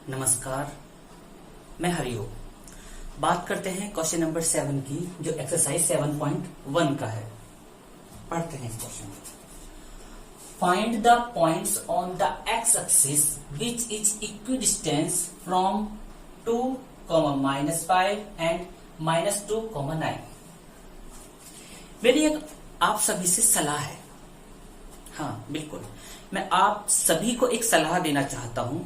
नमस्कार, मैं हरिओम। बात करते हैं क्वेश्चन नंबर 7 की, जो एक्सरसाइज 7.1 का है। पढ़ते हैं इस question. Find the points on the x axis which is equidistance from 2, -5 and -2, 9। मेरी एक आप सभी से सलाह है। हाँ, बिल्कुल, मैं आप सभी को एक सलाह देना चाहता हूं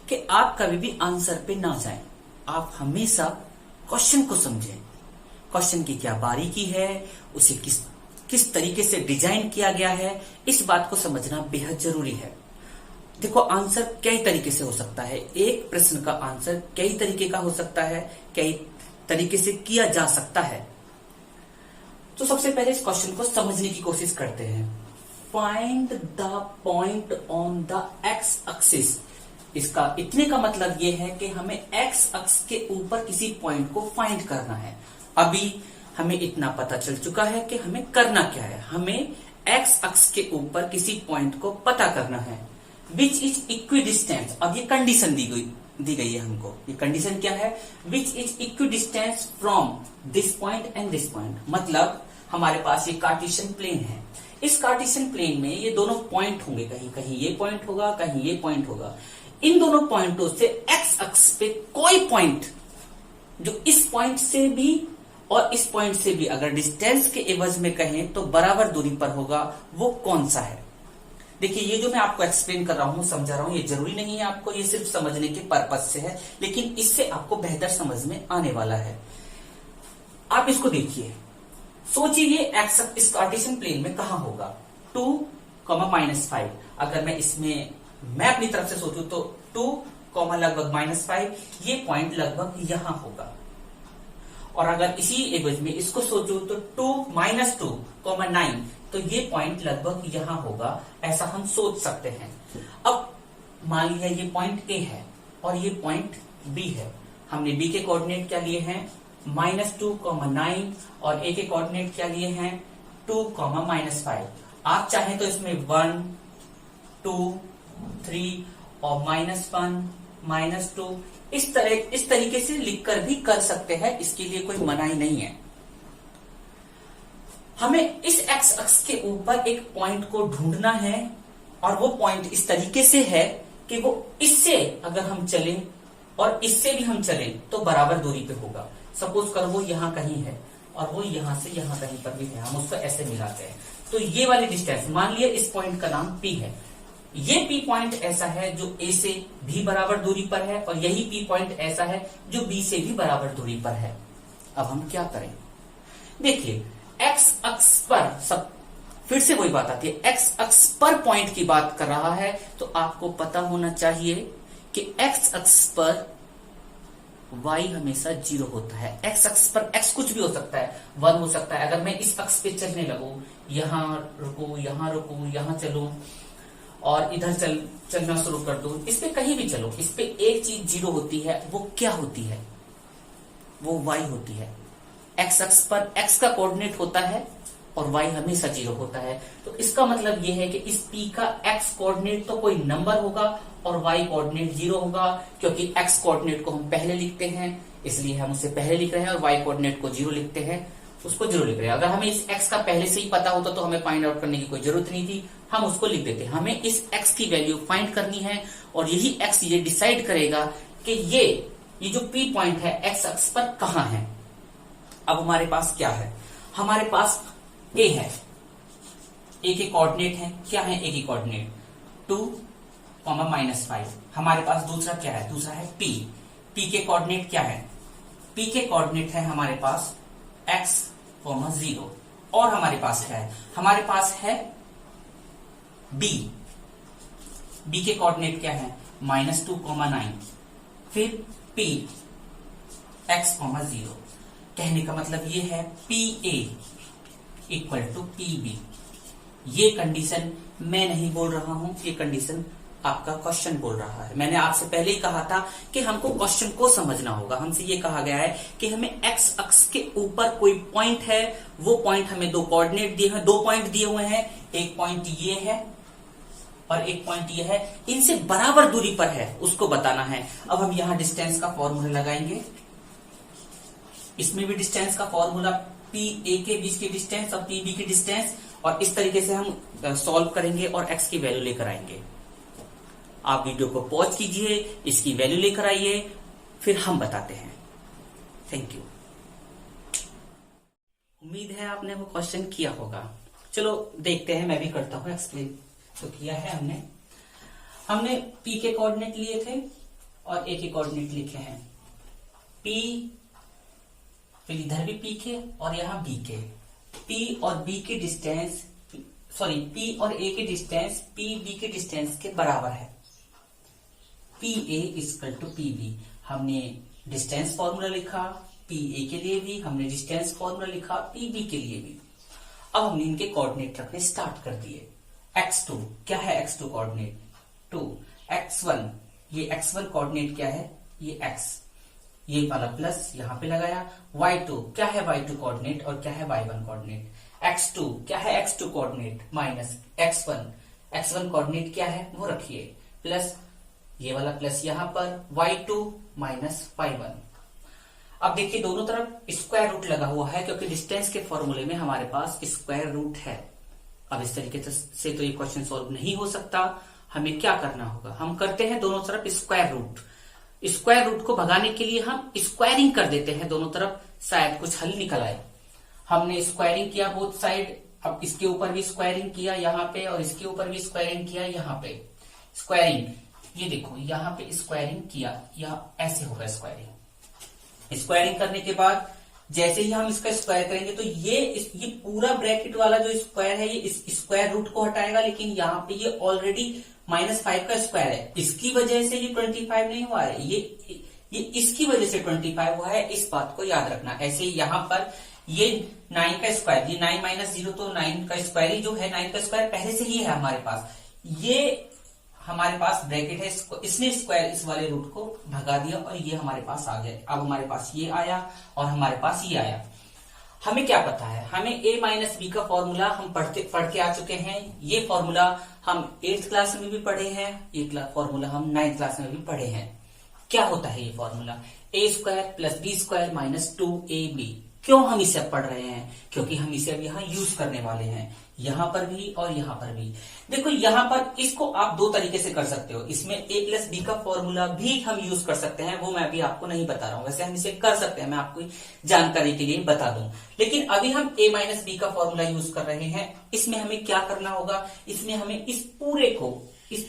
कि आप कभी भी आंसर पे ना जाएं। आप हमेशा क्वेश्चन को समझें। क्वेश्चन की क्या बारीकी है, उसे किस तरीके से डिजाइन किया गया है, इस बात को समझना बेहद जरूरी है। देखो, आंसर कई तरीके से हो सकता है। एक प्रश्न का आंसर कई तरीके का हो सकता है, कई तरीके से किया जा सकता है। तो सबसे पहले इस क्वेश्चन को समझने की कोशिश करते हैं। Find the point on the x axis. इसका इतने का मतलब यह है कि हमें एक्स अक्ष के ऊपर किसी पॉइंट को फाइंड करना है। अभी हमें इतना पता चल चुका है कि हमें करना क्या है। हमें एक्स अक्ष के ऊपर किसी पॉइंट को पता करना है। Which is equidistance. अब ये कंडीशन दी गई है हमको। ये कंडीशन क्या है? Which is equidistance from this point and this point. मतलब हमारे पास ये कार्टेशियन प्लेन है। इस कार्टेशियन प्लेन में ये दोनों पॉइंट होंगे, कहीं कहीं ये पॉइंट होगा, कहीं ये पॉइंट होगा। इन दोनों पॉइंटों से एक्स अक्ष पे कोई पॉइंट जो इस पॉइंट से भी और इस पॉइंट से भी अगर डिस्टेंस के एवज में कहें तो बराबर दूरी पर होगा, वो कौन सा है? देखिए, ये जो मैं आपको एक्सप्लेन कर रहा हूं, समझा रहा हूं, ये जरूरी नहीं है आपको, ये सिर्फ समझने के पर्पज से है, लेकिन इससे आपको बेहतर समझ में आने वाला है। आप इसको देखिए, सोचिए ये एक्स इस कार्टेशियन प्लेन में कहां होगा? 2, -5। अगर मैं अपनी तरफ से सोचूं तो 2, लगभग -5, ये पॉइंट लगभग यहां होगा। और अगर इसी एवज में इसको सोचूं तो 2, -2, 9, तो ये पॉइंट लगभग यहां होगा। ऐसा हम सोच सकते हैं। अब मान लिया ये पॉइंट ए है और ये पॉइंट बी है। हमने बी के कोऑर्डिनेट क्या लिए हैं? -2, 9, और ए के कोऑर्डिनेट क्या लिए हैं? 2, -5। आप चाहें तो इसमें 1, 2, 3 और -1, -2 इस तरीके से लिखकर भी कर सकते हैं। इसके लिए कोई मनाही नहीं है। हमें इस एक्स अक्ष के ऊपर एक पॉइंट को ढूंढना है, और वो पॉइंट इस तरीके से है कि वो इससे अगर हम चलें और इससे भी हम चलें तो बराबर दूरी पे होगा। सपोज करो वो यहां कहीं है और वो यहां से यहां कहीं पर भी है, हम उसको ऐसे मिलाते हैं तो ये वाली डिस्टेंस, मान लिया इस पॉइंट का नाम P है। ये P पॉइंट ऐसा है जो A से भी बराबर दूरी पर है, और यही P पॉइंट ऐसा है जो B से भी बराबर दूरी पर है। अब हम क्या करें? देखिए, एक्स अक्ष पर फिर से वही बात आती है। एक्स अक्ष पर पॉइंट की बात कर रहा है तो आपको पता होना चाहिए कि एक्स अक्ष पर y हमेशा 0 होता है। एक्स अक्ष पर x कुछ भी हो सकता है, 1 हो सकता है। अगर मैं इस अक्ष पे चलने लगूं, यहां रुकूं, यहां रुकूं, यहां चलूं और इधर चलना शुरू कर दूं, इस पे कहीं भी चलो, इस पे एक चीज 0 होती है। वो क्या होती है? वो y होती है। एक्स अक्ष पर x का कोऑर्डिनेट होता है और y हमेशा 0 होता है। तो इसका मतलब यह है कि इस P का x कोऑर्डिनेट तो कोई नंबर होगा और y कोऑर्डिनेट 0 होगा, क्योंकि x कोऑर्डिनेट को हम पहले लिखते हैं, इसलिए हम उसे पहले लिख रहे हैं, और y कोऑर्डिनेट को 0 लिखते हैं, उसको 0 लिख रहे हैं। अगर हमें इस x का पहले से ही पता होता तो हमें फाइंड आउट करने की कोई जरूरत नहीं थी, हम उसको लिख देते। हमें इस x की वैल्यू फाइंड करनी है, और यही x ये डिसाइड करेगा कि ये जो P पॉइंट है x अक्ष पर कहां है। अब हमारे पास क्या है? हमारे पास A है। A के कोऑर्डिनेट है, क्या है A की कोऑर्डिनेट? 2, -5। हमारे पास दूसरा क्या है? दूसरा है P। P के कोऑर्डिनेट क्या है? P के कोऑर्डिनेट है हमारे पास x, 0। और हमारे पास क्या है? हमारे पास है B। B के कोऑर्डिनेट क्या है? -2, 9। फिर P, x, 0। कहने का मतलब ये है PA = PB। ये कंडीशन मैं नहीं बोल रहा हूं, ये कंडीशन आपका क्वेश्चन बोल रहा है। मैंने आपसे पहले ही कहा था कि हमको क्वेश्चन को समझना होगा। हमसे ये कहा गया है कि हमें एक्स अक्ष के ऊपर कोई पॉइंट है, वो पॉइंट हमें 2 कोऑर्डिनेट दिए हैं, 2 पॉइंट दिए हुए हैं। एक पॉइंट ये है और एक पॉइंट ये है, इनसे बराबर दूरी पर है उसको बताना है। अब हम यहां डिस्टेंस का फॉर्मूला लगाएंगे, इसमें भी डिस्टेंस का फॉर्मूला पी ए के बीच की डिस्टेंस और पी बी की डिस्टेंस, और इस तरीके से हम सॉल्व करेंगे और एक्स की वैल्यू लेकर आएंगे। आप वीडियो को पॉज कीजिए, इसकी वैल्यू लेकर आइए, फिर हम बताते हैं। Thank you. उम्मीद है आपने वो क्वेश्चन किया होगा। चलो देखते हैं, मैं भी करता हूं एक्सप्लेन। तो किया है हमने P के कोऑर्डिनेट लिए थे और A के कोऑर्डिनेट लिखे हैं। P, फिर इधर भी P के और यहाँ B के। P और B की डिस्टेंस, सॉरी P और A की डिस्टेंस P B के डिस्टेंस के बराबर है। P A equal to P B। हमने डिस्टेंस फॉर्मूला लिखा, P A के लिए भी हमने डिस्टेंस फॉर्मूला लिखा, P B के लिए भी। अब हमने इनके कोऑर्डिनेट रखने स्टार्ट कर दिए। x2 क्या है, x2 कोऑर्डिनेट 2, x1 ये x1 कोऑर्डिनेट क्या है, ये x, ये वाला प्लस यहां पे लगाया। y2 क्या है, y2 कोऑर्डिनेट, और क्या है y1 कोऑर्डिनेट। x2 क्या है, x2 coordinate minus x1 coordinate क्या है वो रखिए, प्लस ये वाला प्लस यहां पर y2 माइनस y1। अब देखिए दोनों तरफ स्क्वायर रूट लगा हुआ है, क्योंकि डिस्टेंस के फॉर्मूले में हमारे पास स्क्वायर रूट है। अब इस तरीके से तो ये क्वेश्चन सॉल्व नहीं हो सकता। हमें क्या करना होगा, हम करते हैं दोनों तरफ स्क्वायर रूट। स्क्वायर रूट को भगाने के लिए हम स्क्वायरिंग कर देते हैं दोनों तरफ, शायद कुछ हल निकल आए। हमने स्क्वायरिंग किया बोथ साइड। अब इसके ऊपर भी स्क्वायरिंग किया यहाँ पे, और इसके ऊपर भी स्क्वायरिंग किया यहाँ पे। स्क्वायरिंग ये देखो यहाँ पे स्क्वायरिंग किया, यहाँ ऐसे होगा स्क्वायरिंग। स्क्वायरिंग करने के बाद जैसे ही हम इसका स्क्वायर करेंगे तो ये पूरा ब्रैकेट वाला जो स्क्वायर है ये इस स्क्वायर रूट को हटाएगा, लेकिन यहाँ पे ये ऑलरेडी -5 का स्क्वायर है, इसकी वजह से ये 25 नहीं हुआ है, ये इसकी वजह से 25 हुआ है। इस बात को याद रखना। ऐसे ही यहाँ पर ये 9 का स्क्वायर, ये 9 - 0 तो 9 का स्क्वायर ही जो है, 9 का स्क्वायर पहले से ही है हमारे पास। ये हमारे पास ब्रैकेट है, इसने स्क्वायर इस वाले रूट को भगा दिया और ये हमारे पास आ गया। अब हमारे पास ये आया और हमारे पास ये आया। हमें क्या पता है, हमें a माइनस बी का फॉर्मूला हम पढ़ के आ चुके हैं। ये फॉर्मूला हम 8th क्लास में भी पढ़े हैं, ये फॉर्मूला हम 9th क्लास में भी पढ़े हैं। क्या होता है ये फॉर्मूला, a² + b² - 2ab। क्यों हम इसे पढ़ रहे हैं, क्योंकि हम इसे अब यहाँ यूज करने वाले हैं, यहां पर भी और यहां पर भी। देखो यहां पर इसको आप दो तरीके से कर सकते हो, इसमें a + b का फॉर्मूला भी हम यूज कर सकते हैं, वो मैं अभी आपको नहीं बता रहा हूं। वैसे हम इसे कर सकते हैं, मैं आपको जानकारी के लिए बता दूं। लेकिन अभी हम a माइनस बी का फॉर्मूला यूज कर रहे हैं। इसमें हमें क्या करना होगा, इसमें हमें इस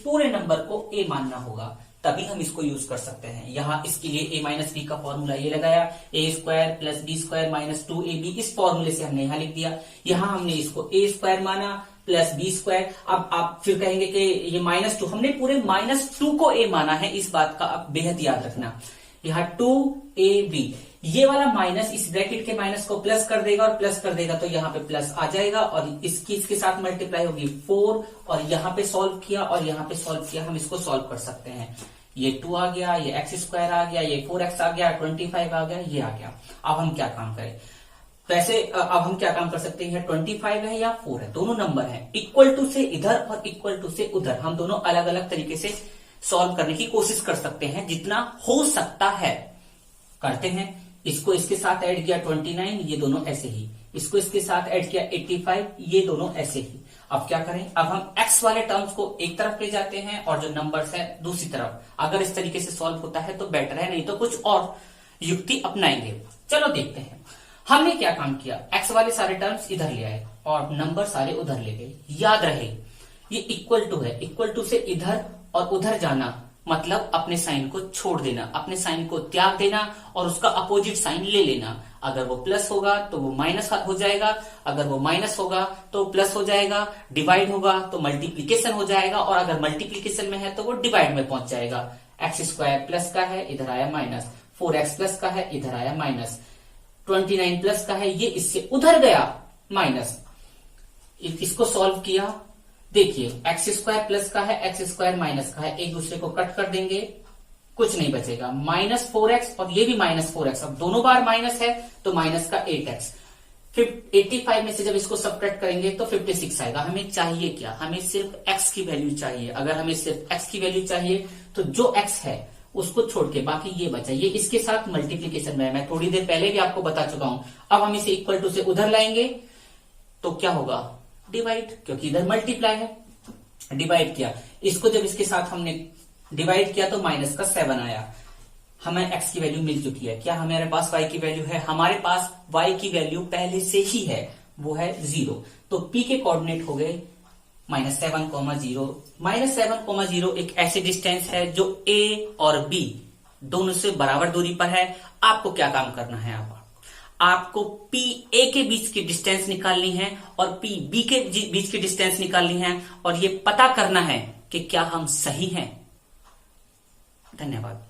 पूरे नंबर को a मानना होगा, तभी हम इसको यूज कर सकते हैं। यहाँ इसके लिए a माइनस बी का फॉर्मूला ये लगाया, a² + b² - 2ab। इस फॉर्मूले से हमने यहाँ लिख दिया। यहाँ हमने इसको a² माना प्लस b²। अब आप फिर कहेंगे कि ये -2, हमने पूरे -2 को a माना है, इस बात का आप बेहद याद रखना। यहाँ 2ab, ये वाला माइनस इस ब्रैकेट के माइनस को प्लस कर देगा, और प्लस कर देगा तो यहाँ पे प्लस आ जाएगा, और इसके साथ मल्टीप्लाई होगी 4, और यहाँ पे सॉल्व किया और यहाँ पे सॉल्व किया, हम इसको सॉल्व कर सकते हैं। ये 2 आ गया, ये x² आ गया, ये 4x आ गया, 25 आ गया, ये आ गया। अब हम क्या काम करें, वैसे अब हम क्या काम कर सकते हैं, 25 है या 4 है, दोनों नंबर है, इक्वल टू से इधर और इक्वल टू से उधर, हम दोनों अलग अलग तरीके से सॉल्व करने की कोशिश कर सकते हैं, जितना हो सकता है करते हैं। इसको इसके साथ ऐड किया 29, ये दोनों ऐसे ही, इसको इसके साथ ऐड किया 85, ये दोनों ऐसे ही। अब क्या करें, अब हम x वाले टर्म्स को एक तरफ ले जाते हैं और जो नंबर्स है दूसरी तरफ। अगर इस तरीके से सॉल्व होता है तो बेटर है, नहीं तो कुछ और युक्ति अपनाएंगे। चलो देखते हैं। हमने क्या काम किया, x वाले सारे टर्म्स इधर ले आए और नंबर सारे उधर ले गए। याद रहे ये इक्वल टू है, इक्वल टू से इधर और उधर जाना मतलब अपने साइन को छोड़ देना, अपने साइन को त्याग देना और उसका अपोजिट साइन ले लेना। अगर वो प्लस होगा तो वो माइनस हो जाएगा, अगर वो माइनस होगा तो प्लस हो जाएगा, डिवाइड होगा तो मल्टीप्लीकेशन हो जाएगा, और अगर मल्टीप्लीकेशन में है तो वो डिवाइड में पहुंच जाएगा। x² प्लस का है, इधर आया माइनस, 4x प्लस का है, इधर आया माइनस, 29 प्लस का है, ये इससे उधर गया माइनस। इसको सॉल्व किया, देखिए x² प्लस का है, x² माइनस का है, एक दूसरे को कट कर देंगे, कुछ नहीं बचेगा, -4x और ये भी -4x। अब दोनों बार माइनस है तो माइनस का 8x, 85 में से जब इसको सब्ट्रैक्ट करेंगे तो 56 आएगा। हमें चाहिए क्या, हमें सिर्फ x की वैल्यू चाहिए। अगर हमें सिर्फ x की वैल्यू चाहिए तो जो x है उसको छोड़ के बाकी ये बचा, ये इसके साथ मल्टीप्लीकेशन में है। मैं थोड़ी देर पहले भी आपको बता चुका हूं। अब हम इसे इक्वल टू से उधर लाएंगे तो क्या होगा, डिवाइड, क्योंकि इधर मल्टीप्लाई है। डिवाइड किया, इसको जब इसके साथ हमने डिवाइड किया तो माइनस का 7 आया। हमें x की वैल्यू मिल चुकी है। क्या हमारे पास y की वैल्यू है? हमारे पास y की वैल्यू पहले से ही है, वो है 0। तो p के कोऑर्डिनेट हो गए -7,0। -7,0 एक ऐसी डिस्टेंस है जो a और b दोनों से बराबर दूरी पर है। आपको क्या काम करना है, आपको p a के बीच की डिस्टेंस निकालनी है और p b के बीच की डिस्टेंस निकालनी है और ये पता करना है कि क्या हम सही हैं। धन्यवाद।